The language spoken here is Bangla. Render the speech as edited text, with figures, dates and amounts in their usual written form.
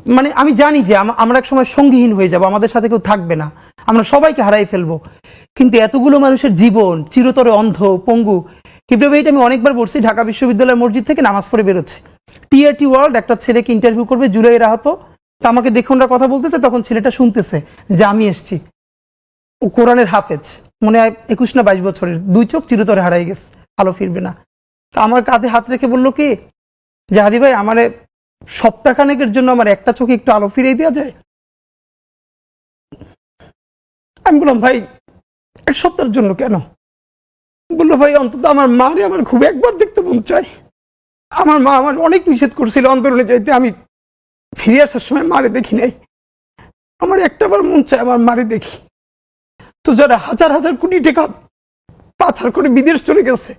মানে আমি জানি যে আমরা এক সময় সঙ্গীহীন হয়ে যাব, আমাদের সাথে কেউ থাকবে না, আমরা সবাইকে হারাই ফেলবো, কিন্তু এতগুলো মানুষের জীবন চিরতরে অন্ধ পঙ্গু। কিবরিয়া ভাই, এটা আমি অনেকবার বলছি, ঢাকা বিশ্ববিদ্যালয়ের মসজিদ থেকে নামাজ পড়ে বেরোচ্ছে, টিআরটি ওয়ার্ল্ড একটা ছেলেকে ইন্টারভিউ করবে জুলাইয়ের আহত, তা আমাকে দেখে ওরা কথা বলতেছে, তখন ছেলেটা শুনতেছে যে আমি এসছি, ও কোরআনের হাফেজ, মনে হয় 21 না 22 বছরের, 2 চোখ চিরতরে হারাই গেছে, আলো ফিরবে না। তা আমার কাঁধে হাত রেখে বললো কি যে হাদি ভাই, আমার সপ্তাহখানেকের জন্য আমার একটা চোখে একটু আলো ফিরিয়ে দেওয়া যায়? আমি বললাম ভাই 1 সপ্তাহের জন্য কেন? বললো ভাই অন্তত আমার মারে আমার খুব একবার দেখতে মন চাই, আমার মা আমার অনেক নিষেধ করছিল অন্তরণে যাইতে, আমি ফিরে আসার সময় মারে দেখি নাই, আমার একটাবার মন চায় আমার মারে দেখি। তো যারা হাজার হাজার কোটি টাকা পাচার করে বিদেশ চলে গেছে,